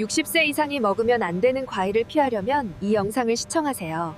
60세 이상이 먹으면 안 되는 과일을 피하려면 이 영상을 시청하세요.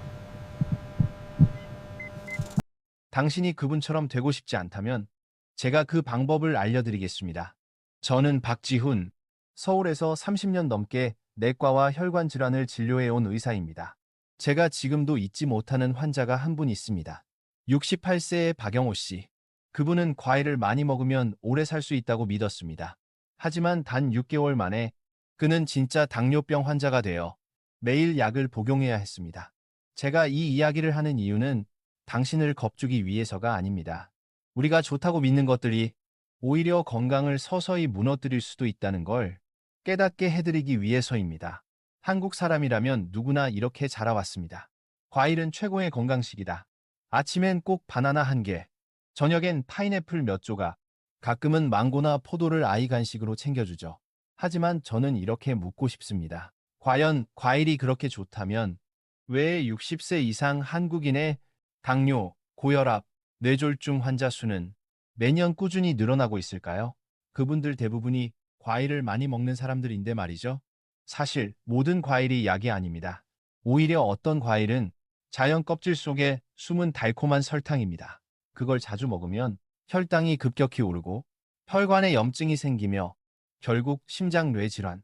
당신이 그분처럼 되고 싶지 않다면 제가 그 방법을 알려드리겠습니다. 저는 박지훈, 서울에서 30년 넘게 내과와 혈관 질환을 진료해온 의사입니다. 제가 지금도 잊지 못하는 환자가 한 분 있습니다. 68세의 박영호 씨. 그분은 과일을 많이 먹으면 오래 살 수 있다고 믿었습니다. 하지만 단 6개월 만에 그는 진짜 당뇨병 환자가 되어 매일 약을 복용해야 했습니다. 제가 이 이야기를 하는 이유는 당신을 겁주기 위해서가 아닙니다. 우리가 좋다고 믿는 것들이 오히려 건강을 서서히 무너뜨릴 수도 있다는 걸 깨닫게 해드리기 위해서입니다. 한국 사람이라면 누구나 이렇게 자라왔습니다. 과일은 최고의 건강식이다. 아침엔 꼭 바나나 한 개, 저녁엔 파인애플 몇 조각, 가끔은 망고나 포도를 아이 간식으로 챙겨주죠. 하지만 저는 이렇게 묻고 싶습니다. 과연 과일이 그렇게 좋다면 왜 60세 이상 한국인의 당뇨, 고혈압, 뇌졸중 환자 수는 매년 꾸준히 늘어나고 있을까요? 그분들 대부분이 과일을 많이 먹는 사람들인데 말이죠. 사실 모든 과일이 약이 아닙니다. 오히려 어떤 과일은 자연 껍질 속에 숨은 달콤한 설탕입니다. 그걸 자주 먹으면 혈당이 급격히 오르고 혈관에 염증이 생기며 결국 심장뇌 질환,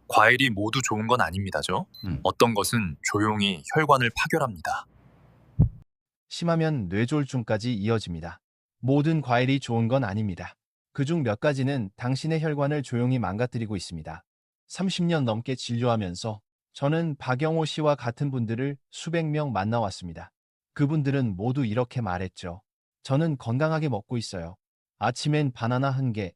과일이 모두 좋은 건 아닙니다죠. 어떤 것은 조용히 혈관을 파괴합니다. 심하면 뇌졸중까지 이어집니다. 모든 과일이 좋은 건 아닙니다. 그중 몇 가지는 당신의 혈관을 조용히 망가뜨리고 있습니다. 30년 넘게 진료하면서 저는 박영호 씨와 같은 분들을 수백 명 만나왔습니다. 그분들은 모두 이렇게 말했죠. 저는 건강하게 먹고 있어요. 아침엔 바나나 한 개,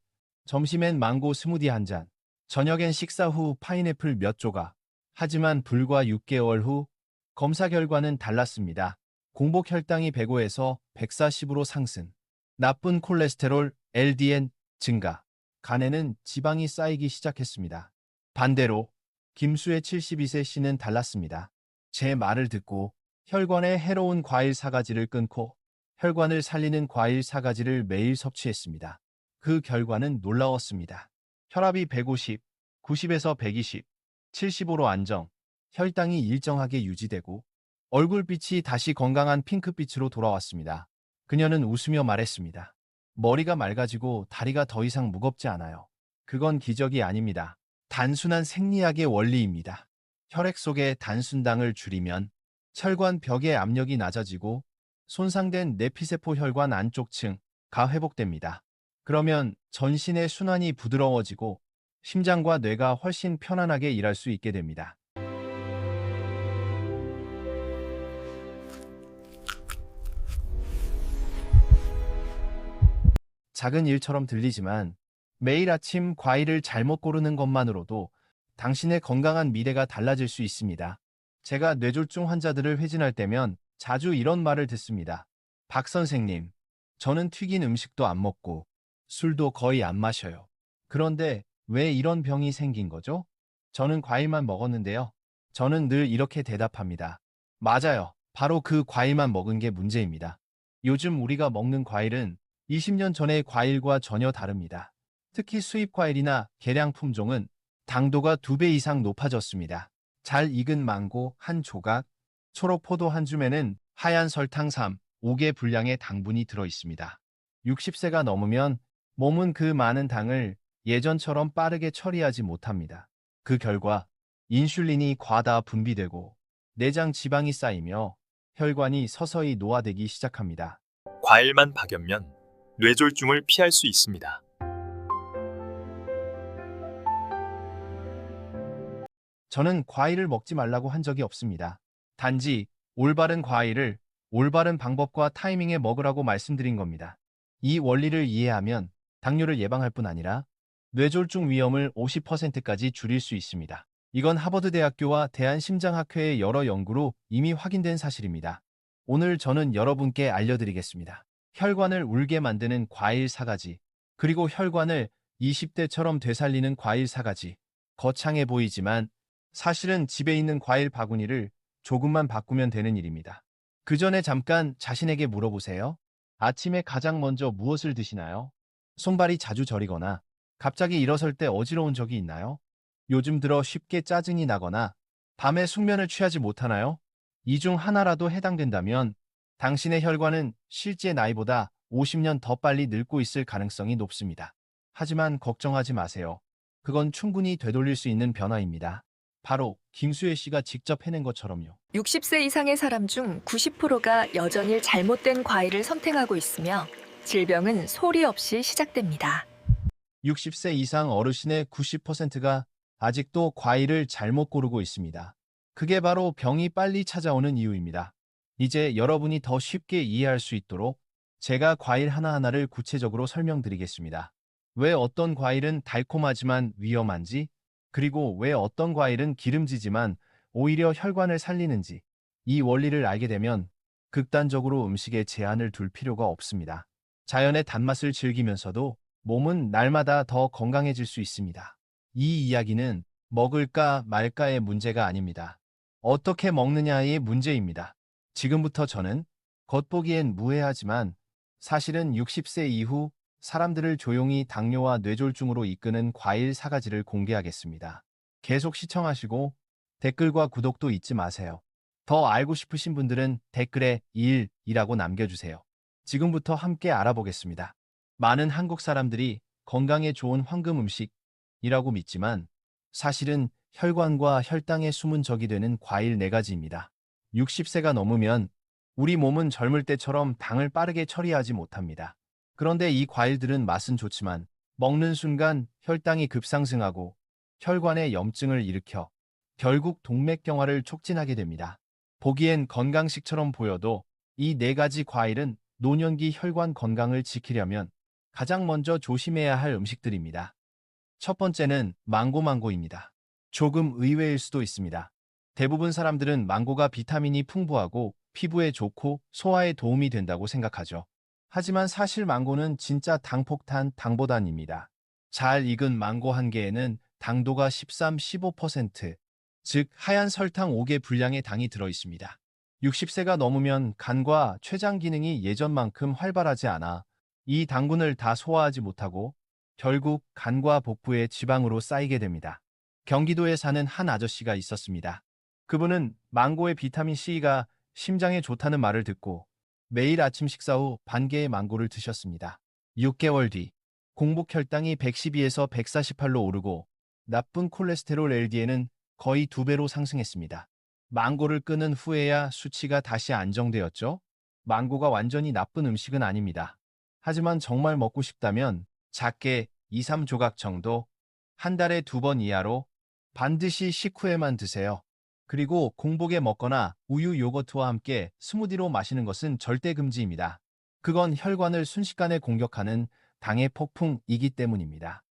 점심엔 망고 스무디 한 잔, 저녁엔 식사 후 파인애플 몇 조각. 하지만 불과 6개월 후 검사 결과는 달랐습니다. 공복 혈당이 105에서 140으로 상승, 나쁜 콜레스테롤 LDL 증가, 간에는 지방이 쌓이기 시작했습니다. 반대로 김수의 72세 씨는 달랐습니다. 제 말을 듣고 혈관에 해로운 과일 사가지를 끊고 혈관을 살리는 과일 사가지를 매일 섭취했습니다. 그 결과는 놀라웠습니다. 혈압이 150, 90에서 120, 75로 안정, 혈당이 일정하게 유지되고 얼굴빛이 다시 건강한 핑크빛으로 돌아왔습니다. 그녀는 웃으며 말했습니다. 머리가 맑아지고 다리가 더 이상 무겁지 않아요. 그건 기적이 아닙니다. 단순한 생리학의 원리입니다. 혈액 속의 단순당을 줄이면 혈관 벽의 압력이 낮아지고 손상된 내피세포 혈관 안쪽 층가 회복됩니다. 그러면 전신의 순환이 부드러워지고 심장과 뇌가 훨씬 편안하게 일할 수 있게 됩니다. 작은 일처럼 들리지만 매일 아침 과일을 잘못 고르는 것만으로도 당신의 건강한 미래가 달라질 수 있습니다. 제가 뇌졸중 환자들을 회진할 때면 자주 이런 말을 듣습니다. 박 선생님, 저는 튀긴 음식도 안 먹고 술도 거의 안 마셔요. 그런데 왜 이런 병이 생긴 거죠? 저는 과일만 먹었는데요. 저는 늘 이렇게 대답합니다. 맞아요. 바로 그 과일만 먹은 게 문제입니다. 요즘 우리가 먹는 과일은 20년 전의 과일과 전혀 다릅니다. 특히 수입 과일이나 개량 품종은 당도가 2배 이상 높아졌습니다. 잘 익은 망고 한 조각, 초록 포도 한 줌에는 하얀 설탕 3, 5개 분량의 당분이 들어 있습니다. 60세가 넘으면 몸은 그 많은 당을 예전처럼 빠르게 처리하지 못합니다. 그 결과 인슐린이 과다 분비되고 내장 지방이 쌓이며 혈관이 서서히 노화되기 시작합니다. 과일만 박연면 뇌졸중을 피할 수 있습니다. 저는 과일을 먹지 말라고 한 적이 없습니다. 단지 올바른 과일을 올바른 방법과 타이밍에 먹으라고 말씀드린 겁니다. 이 원리를 이해하면 당뇨를 예방할 뿐 아니라 뇌졸중 위험을 50%까지 줄일 수 있습니다. 이건 하버드대학교와 대한심장학회의 여러 연구로 이미 확인된 사실입니다. 오늘 저는 여러분께 알려드리겠습니다. 혈관을 울게 만드는 과일 4가지, 그리고 혈관을 20대처럼 되살리는 과일 4가지. 거창해 보이지만 사실은 집에 있는 과일 바구니를 조금만 바꾸면 되는 일입니다. 그 전에 잠깐 자신에게 물어보세요. 아침에 가장 먼저 무엇을 드시나요? 손발이 자주 저리거나 갑자기 일어설 때 어지러운 적이 있나요? 요즘 들어 쉽게 짜증이 나거나 밤에 숙면을 취하지 못하나요? 이 중 하나라도 해당된다면 당신의 혈관은 실제 나이보다 50년 더 빨리 늙고 있을 가능성이 높습니다. 하지만 걱정하지 마세요. 그건 충분히 되돌릴 수 있는 변화입니다. 바로 김수혜 씨가 직접 해낸 것처럼요. 60세 이상의 사람 중 90%가 여전히 잘못된 과일을 선택하고 있으며 질병은 소리 없이 시작됩니다. 60세 이상 어르신의 90%가 아직도 과일을 잘못 고르고 있습니다. 그게 바로 병이 빨리 찾아오는 이유입니다. 이제 여러분이 더 쉽게 이해할 수 있도록 제가 과일 하나하나를 구체적으로 설명드리겠습니다. 왜 어떤 과일은 달콤하지만 위험한지, 그리고 왜 어떤 과일은 기름지지만 오히려 혈관을 살리는지, 이 원리를 알게 되면 극단적으로 음식에 제한을 둘 필요가 없습니다. 자연의 단맛을 즐기면서도 몸은 날마다 더 건강해질 수 있습니다. 이 이야기는 먹을까 말까의 문제가 아닙니다. 어떻게 먹느냐의 문제입니다. 지금부터 저는 겉보기엔 무해하지만 사실은 60세 이후 사람들을 조용히 당뇨와 뇌졸중으로 이끄는 과일 4가지를 공개하겠습니다. 계속 시청하시고 댓글과 구독도 잊지 마세요. 더 알고 싶으신 분들은 댓글에 1이라고 남겨주세요. 지금부터 함께 알아보겠습니다. 많은 한국 사람들이 건강에 좋은 황금 음식이라고 믿지만 사실은 혈관과 혈당의 숨은 적이 되는 과일 4가지입니다. 60세가 넘으면 우리 몸은 젊을 때처럼 당을 빠르게 처리하지 못합니다. 그런데 이 과일들은 맛은 좋지만 먹는 순간 혈당이 급상승하고 혈관에 염증을 일으켜 결국 동맥경화를 촉진하게 됩니다. 보기엔 건강식처럼 보여도 이 4가지 과일은 노년기 혈관 건강을 지키려면 가장 먼저 조심해야 할 음식들입니다. 첫 번째는 망고입니다. 조금 의외일 수도 있습니다. 대부분 사람들은 망고가 비타민이 풍부하고 피부에 좋고 소화에 도움이 된다고 생각하죠. 하지만 사실 망고는 진짜 당폭탄 당보단입니다. 잘 익은 망고 한 개에는 당도가 13, 15%, 즉 하얀 설탕 5개 분량의 당이 들어 있습니다. 60세가 넘으면 간과 췌장 기능이 예전만큼 활발하지 않아 이 당분을 다 소화하지 못하고 결국 간과 복부에 지방으로 쌓이게 됩니다. 경기도에 사는 한 아저씨가 있었습니다. 그분은 망고의 비타민 C가 심장에 좋다는 말을 듣고 매일 아침 식사 후 반 개의 망고를 드셨습니다. 6개월 뒤 공복 혈당이 112에서 148로 오르고 나쁜 콜레스테롤 LDL은 거의 2배로 상승했습니다. 망고를 끊은 후에야 수치가 다시 안정되었죠? 망고가 완전히 나쁜 음식은 아닙니다. 하지만 정말 먹고 싶다면 작게 2, 3조각 정도 한 달에 2번 이하로 반드시 식후에만 드세요. 그리고 공복에 먹거나 우유 요거트와 함께 스무디로 마시는 것은 절대 금지입니다. 그건 혈관을 순식간에 공격하는 당의 폭풍이기 때문입니다.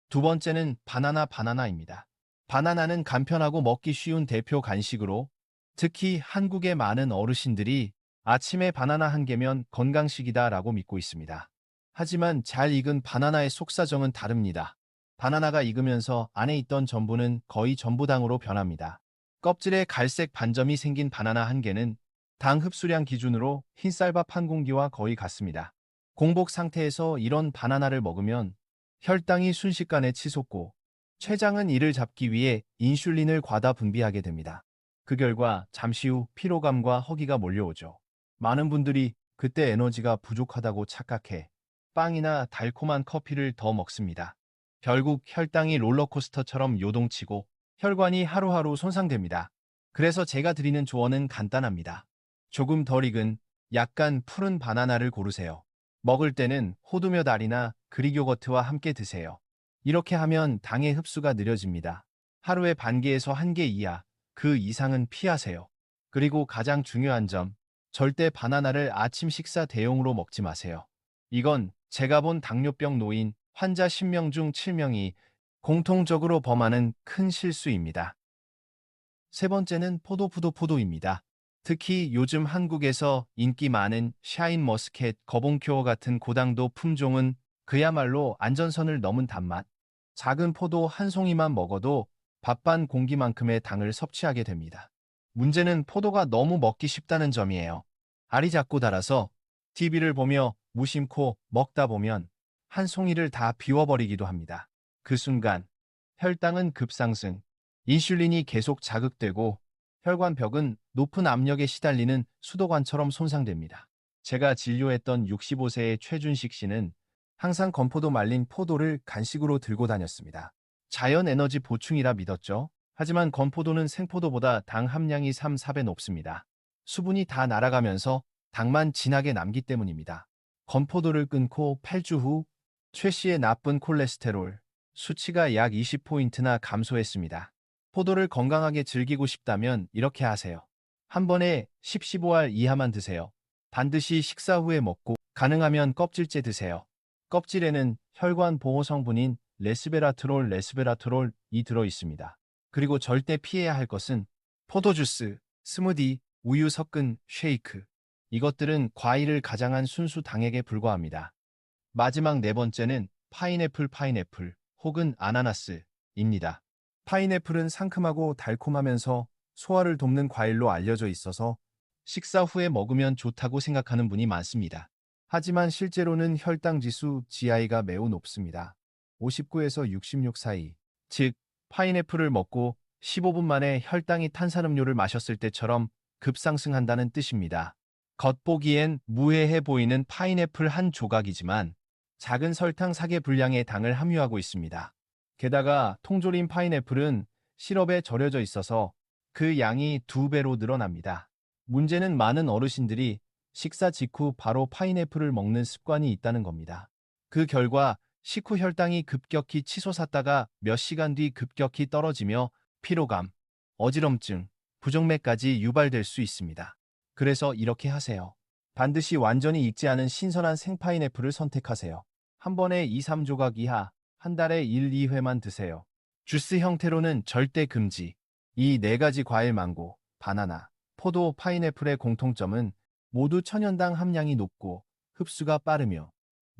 두 번째는 바나나입니다. 바나나는 간편하고 먹기 쉬운 대표 간식으로 특히 한국의 많은 어르신들이 아침에 바나나 한 개면 건강식이다라고 믿고 있습니다. 하지만 잘 익은 바나나의 속사정은 다릅니다. 바나나가 익으면서 안에 있던 전분은 거의 전부당으로 변합니다. 껍질에 갈색 반점이 생긴 바나나 한 개는 당 흡수량 기준으로 흰쌀밥 한 공기와 거의 같습니다. 공복 상태에서 이런 바나나를 먹으면 혈당이 순식간에 치솟고 췌장은 이를 잡기 위해 인슐린을 과다 분비하게 됩니다. 그 결과 잠시 후 피로감과 허기가 몰려오죠. 많은 분들이 그때 에너지가 부족하다고 착각해 빵이나 달콤한 커피를 더 먹습니다. 결국 혈당이 롤러코스터처럼 요동치고 혈관이 하루하루 손상됩니다. 그래서 제가 드리는 조언은 간단합니다. 조금 덜 익은 약간 푸른 바나나를 고르세요. 먹을 때는 호두몇 알이나 그릭 요거트와 함께 드세요. 이렇게 하면 당의 흡수가 느려집니다. 하루에 반 개에서 한 개 이하, 그 이상은 피하세요. 그리고 가장 중요한 점, 절대 바나나를 아침 식사 대용으로 먹지 마세요. 이건 제가 본 당뇨병 노인 환자 10명 중 7명이 공통적으로 범하는 큰 실수입니다. 세 번째는 포도입니다. 특히 요즘 한국에서 인기 많은 샤인머스켓, 거봉큐어 같은 고당도 품종은 그야말로 안전선을 넘은 단맛. 작은 포도 한 송이만 먹어도 밥 반 공기만큼의 당을 섭취하게 됩니다. 문제는 포도가 너무 먹기 쉽다는 점이에요. 알이 작고 달아서 TV를 보며 무심코 먹다 보면 한 송이를 다 비워버리기도 합니다. 그 순간 혈당은 급상승, 인슐린이 계속 자극되고 혈관벽은 높은 압력에 시달리는 수도관처럼 손상됩니다. 제가 진료했던 65세의 최준식 씨는 항상 건포도 말린 포도를 간식으로 들고 다녔습니다. 자연 에너지 보충이라 믿었죠. 하지만 건포도는 생포도보다 당 함량이 3, 4배 높습니다. 수분이 다 날아가면서 당만 진하게 남기 때문입니다. 건포도를 끊고 8주 후 최 씨의 나쁜 콜레스테롤 수치가 약 20포인트나 감소했습니다. 포도를 건강하게 즐기고 싶다면 이렇게 하세요. 한 번에 10, 15알 이하만 드세요. 반드시 식사 후에 먹고 가능하면 껍질째 드세요. 껍질에는 혈관 보호 성분인 레스베라트롤이 들어 있습니다. 그리고 절대 피해야 할 것은 포도주스, 스무디, 우유 섞은 쉐이크. 이것들은 과일을 가장한 순수 당액에 불과합니다. 마지막 네 번째는 파인애플 혹은 아나나스입니다. 파인애플은 상큼하고 달콤하면서 소화를 돕는 과일로 알려져 있어서 식사 후에 먹으면 좋다고 생각하는 분이 많습니다. 하지만 실제로는 혈당 지수 GI가 매우 높습니다. 59에서 66 사이. 즉, 파인애플을 먹고 15분 만에 혈당이 탄산음료를 마셨을 때처럼 급상승한다는 뜻입니다. 겉보기엔 무해해 보이는 파인애플 한 조각이지만 작은 설탕 사개 분량의 당을 함유하고 있습니다. 게다가 통조림 파인애플은 시럽에 절여져 있어서 그 양이 2배로 늘어납니다. 문제는 많은 어르신들이 식사 직후 바로 파인애플을 먹는 습관이 있다는 겁니다. 그 결과 식후 혈당이 급격히 치솟았다가 몇 시간 뒤 급격히 떨어지며 피로감, 어지럼증, 부정맥까지 유발될 수 있습니다. 그래서 이렇게 하세요. 반드시 완전히 익지 않은 신선한 생파인애플을 선택하세요. 한 번에 2, 3조각 이하, 한 달에 1, 2회만 드세요. 주스 형태로는 절대 금지. 이 네 가지 과일 망고, 바나나, 포도, 파인애플의 공통점은 모두 천연당 함량이 높고 흡수가 빠르며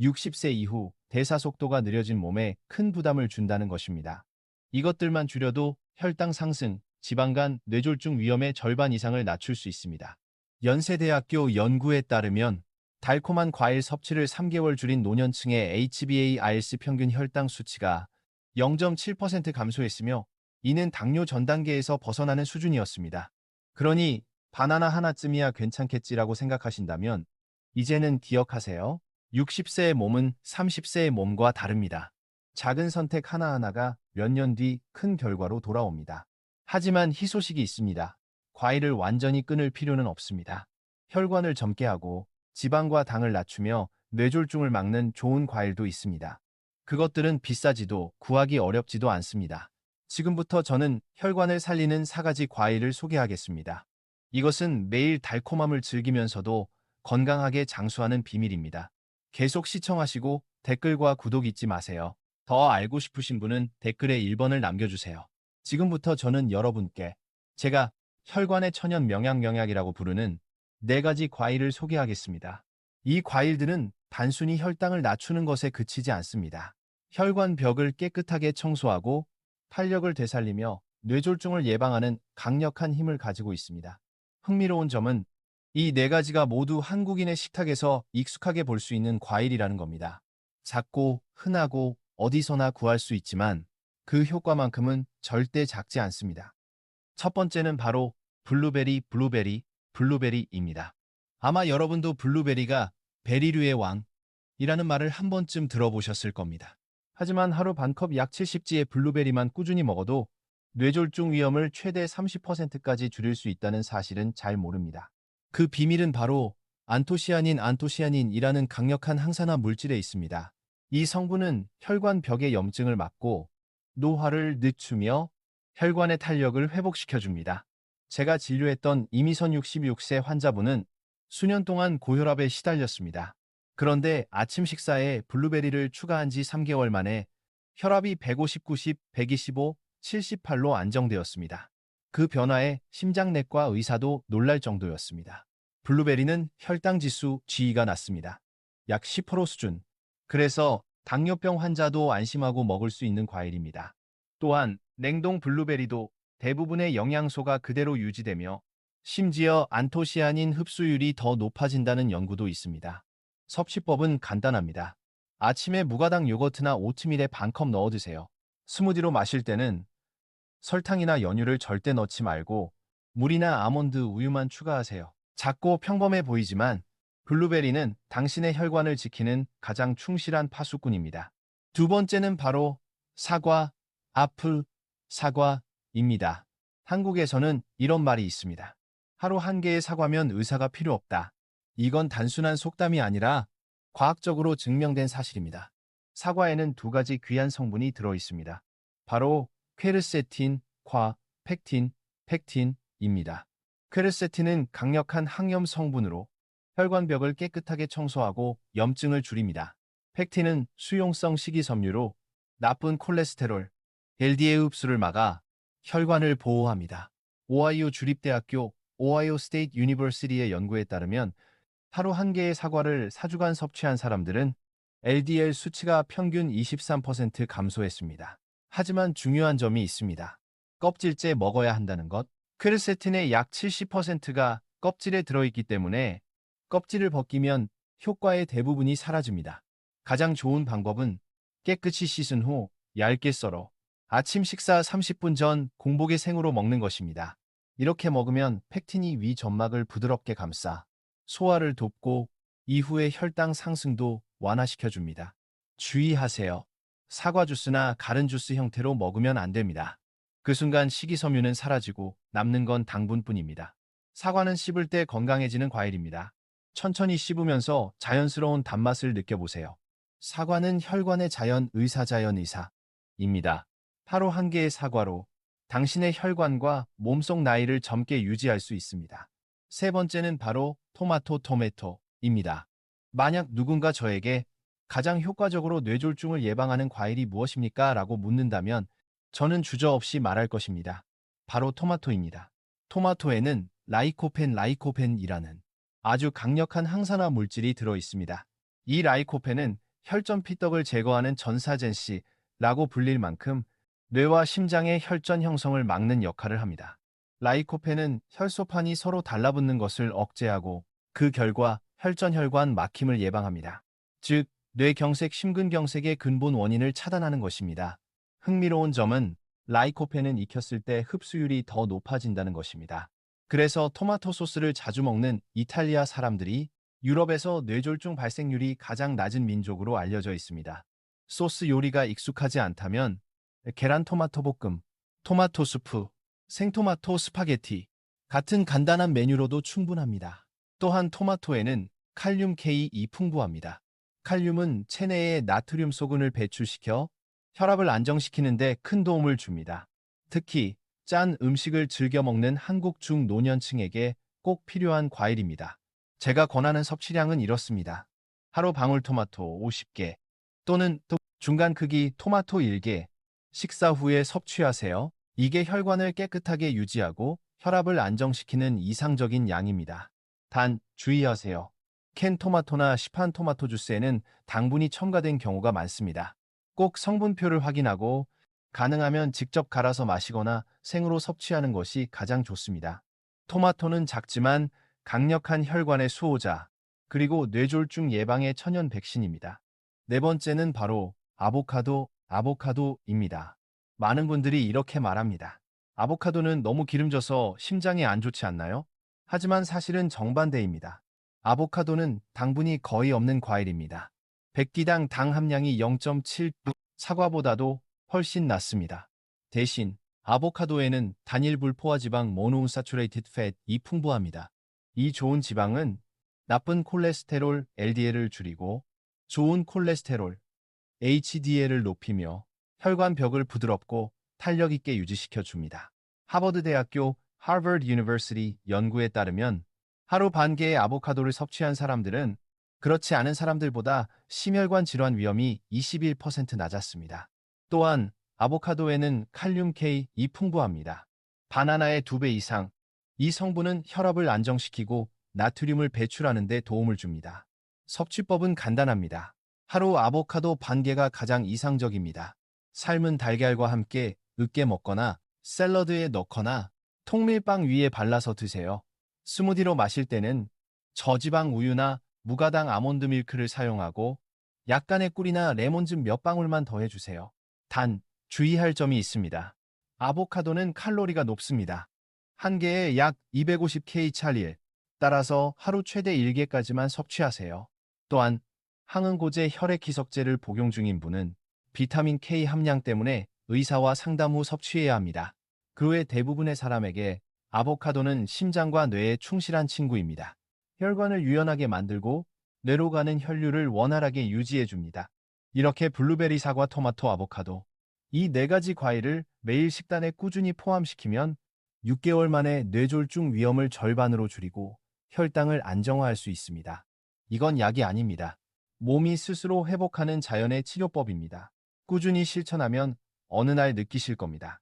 60세 이후 대사 속도가 느려진 몸에 큰 부담을 준다는 것입니다. 이것들만 줄여도 혈당 상승, 지방간, 뇌졸중 위험의 절반 이상을 낮출 수 있습니다. 연세대학교 연구에 따르면 달콤한 과일 섭취를 3개월 줄인 노년층의 HbA1c 평균 혈당 수치가 0.7% 감소했으며 이는 당뇨 전 단계에서 벗어나는 수준이었습니다. 그러니 바나나 하나쯤이야 괜찮겠지라고 생각하신다면 이제는 기억하세요. 60세의 몸은 30세의 몸과 다릅니다. 작은 선택 하나하나가 몇 년 뒤 큰 결과로 돌아옵니다. 하지만 희소식이 있습니다. 과일을 완전히 끊을 필요는 없습니다. 혈관을 젊게 하고 지방과 당을 낮추며 뇌졸중을 막는 좋은 과일도 있습니다. 그것들은 비싸지도 구하기 어렵지도 않습니다. 지금부터 저는 혈관을 살리는 4가지 과일을 소개하겠습니다. 이것은 매일 달콤함을 즐기면서도 건강하게 장수하는 비밀입니다. 계속 시청하시고 댓글과 구독 잊지 마세요. 더 알고 싶으신 분은 댓글에 1번을 남겨주세요. 지금부터 저는 여러분께 제가 혈관의 천연 명약이라고 부르는 4가지 과일을 소개하겠습니다. 이 과일들은 단순히 혈당을 낮추는 것에 그치지 않습니다. 혈관 벽을 깨끗하게 청소하고 탄력을 되살리며 뇌졸중을 예방하는 강력한 힘을 가지고 있습니다. 흥미로운 점은 이 4가지가 모두 한국인의 식탁에서 익숙하게 볼 수 있는 과일이라는 겁니다. 작고 흔하고 어디서나 구할 수 있지만 그 효과만큼은 절대 작지 않습니다. 첫 번째는 바로 블루베리입니다. 아마 여러분도 블루베리가 베리류의 왕이라는 말을 한 번쯤 들어보셨을 겁니다. 하지만 하루 반컵 약 70지의 블루베리만 꾸준히 먹어도 뇌졸중 위험을 최대 30%까지 줄일 수 있다는 사실은 잘 모릅니다. 그 비밀은 바로 안토시아닌이라는 강력한 항산화 물질에 있습니다. 이 성분은 혈관 벽의 염증을 막고 노화를 늦추며 혈관의 탄력을 회복시켜줍니다. 제가 진료했던 이미선 66세 환자분은 수년 동안 고혈압에 시달렸습니다. 그런데 아침 식사에 블루베리를 추가한 지 3개월 만에 혈압이 150, 90, 125, 78로 안정되었습니다. 그 변화에 심장내과 의사도 놀랄 정도였습니다. 블루베리는 혈당 지수 G가 낮습니다. 약 10% 수준. 그래서 당뇨병 환자도 안심하고 먹을 수 있는 과일입니다. 또한 냉동 블루베리도 대부분의 영양소가 그대로 유지되며 심지어 안토시아닌 흡수율이 더 높아진다는 연구도 있습니다. 섭취법은 간단합니다. 아침에 무가당 요거트나 오트밀에 반컵 넣어 드세요. 스무디로 마실 때는 설탕이나 연유를 절대 넣지 말고 물이나 아몬드 우유만 추가하세요. 작고 평범해 보이지만 블루베리는 당신의 혈관을 지키는 가장 충실한 파수꾼입니다. 두 번째는 바로 사과, 아플, 사과입니다. 한국에서는 이런 말이 있습니다. 하루 한 개의 사과면 의사가 필요 없다. 이건 단순한 속담이 아니라 과학적으로 증명된 사실입니다. 사과에는 두 가지 귀한 성분이 들어 있습니다. 바로 퀘르세틴, 팩틴입니다. 퀘르세틴은 강력한 항염 성분으로 혈관벽을 깨끗하게 청소하고 염증을 줄입니다. 팩틴은 수용성 식이섬유로 나쁜 콜레스테롤, LDL 흡수를 막아 혈관을 보호합니다. 오하이오 주립대학교 오하이오 스테이트 유니버시티의 연구에 따르면 하루 한 개의 사과를 4주간 섭취한 사람들은 LDL 수치가 평균 23% 감소했습니다. 하지만 중요한 점이 있습니다. 껍질째 먹어야 한다는 것. 퀘르세틴의 약 70%가 껍질에 들어있기 때문에 껍질을 벗기면 효과의 대부분이 사라집니다. 가장 좋은 방법은 깨끗이 씻은 후 얇게 썰어 아침 식사 30분 전 공복에 생으로 먹는 것입니다. 이렇게 먹으면 팩틴이 위 점막을 부드럽게 감싸 소화를 돕고 이후의 혈당 상승도 완화시켜줍니다. 주의하세요. 사과 주스나 가른 주스 형태로 먹으면 안 됩니다. 그 순간 식이섬유는 사라지고 남는 건 당분뿐입니다. 사과는 씹을 때 건강해지는 과일입니다. 천천히 씹으면서 자연스러운 단맛을 느껴보세요. 사과는 혈관의 자연 의사입니다. 하루 한 개의 사과로 당신의 혈관과 몸속 나이를 젊게 유지할 수 있습니다. 세 번째는 바로 토마토입니다. 만약 누군가 저에게 가장 효과적으로 뇌졸중을 예방하는 과일이 무엇입니까? 라고 묻는다면 저는 주저없이 말할 것입니다. 바로 토마토입니다. 토마토에는 라이코펜이라는 아주 강력한 항산화 물질이 들어 있습니다. 이 라이코펜은 혈전 피떡을 제거하는 전사젠시라고 불릴 만큼 뇌와 심장의 혈전 형성을 막는 역할을 합니다. 라이코펜은 혈소판이 서로 달라붙는 것을 억제하고 그 결과 혈전-혈관 막힘을 예방합니다. 즉, 뇌경색, 심근경색의 근본 원인을 차단하는 것입니다. 흥미로운 점은 라이코펜은 익혔을 때 흡수율이 더 높아진다는 것입니다. 그래서 토마토 소스를 자주 먹는 이탈리아 사람들이 유럽에서 뇌졸중 발생률이 가장 낮은 민족으로 알려져 있습니다. 소스 요리가 익숙하지 않다면 계란 토마토 볶음, 토마토 수프, 생토마토 스파게티 같은 간단한 메뉴로도 충분합니다. 또한 토마토에는 칼륨 K2 풍부합니다. 칼륨은 체내의 나트륨 소근을 배출시켜 혈압을 안정시키는 데 큰 도움을 줍니다. 특히 짠 음식을 즐겨 먹는 한국 중노년층에게 꼭 필요한 과일입니다. 제가 권하는 섭취량은 이렇습니다. 하루 방울토마토 50개 또는 중간 크기 토마토 1개 식사 후에 섭취하세요. 이게 혈관을 깨끗하게 유지하고 혈압을 안정시키는 이상적인 양입니다. 단 주의하세요. 캔 토마토나 시판 토마토 주스에는 당분이 첨가된 경우가 많습니다. 꼭 성분표를 확인하고 가능하면 직접 갈아서 마시거나 생으로 섭취하는 것이 가장 좋습니다. 토마토는 작지만 강력한 혈관의 수호자, 그리고 뇌졸중 예방의 천연 백신입니다. 네 번째는 바로 아보카도입니다. 많은 분들이 이렇게 말합니다. 아보카도는 너무 기름져서 심장에 안 좋지 않나요? 하지만 사실은 정반대입니다. 아보카도는 당분이 거의 없는 과일입니다. 100끼당 당 함량이 0.7, 사과보다도 훨씬 낮습니다. 대신 아보카도에는 단일 불포화지방 모노운사추레이티드 팻이 풍부합니다. 이 좋은 지방은 나쁜 콜레스테롤 LDL을 줄이고 좋은 콜레스테롤 HDL을 높이며 혈관벽을 부드럽고 탄력 있게 유지시켜 줍니다. 하버드 대학교 하버드 유니버시티 연구에 따르면 하루 반 개의 아보카도를 섭취한 사람들은 그렇지 않은 사람들보다 심혈관 질환 위험이 21% 낮았습니다. 또한 아보카도에는 칼륨 K2 풍부합니다. 바나나의 2배 이상. 이 성분은 혈압을 안정시키고 나트륨을 배출하는 데 도움을 줍니다. 섭취법은 간단합니다. 하루 아보카도 반 개가 가장 이상적입니다. 삶은 달걀과 함께 으깨 먹거나 샐러드에 넣거나 통밀빵 위에 발라서 드세요. 스무디로 마실 때는 저지방 우유나 무가당 아몬드 밀크를 사용하고 약간의 꿀이나 레몬즙 몇 방울만 더해주세요. 단, 주의할 점이 있습니다. 아보카도는 칼로리가 높습니다. 한 개에 약 250kcal, 따라서 하루 최대 1개까지만 섭취하세요. 또한 항응고제 혈액 희석제를 복용 중인 분은 비타민 K 함량 때문에 의사와 상담 후 섭취해야 합니다. 그 외 대부분의 사람에게 아보카도는 심장과 뇌에 충실한 친구입니다. 혈관을 유연하게 만들고 뇌로 가는 혈류를 원활하게 유지해 줍니다. 이렇게 블루베리, 사과, 토마토, 아보카도, 이 네 가지 과일을 매일 식단에 꾸준히 포함시키면 6개월 만에 뇌졸중 위험을 절반으로 줄이고 혈당을 안정화할 수 있습니다. 이건 약이 아닙니다. 몸이 스스로 회복하는 자연의 치료법입니다. 꾸준히 실천하면 어느 날 느끼실 겁니다.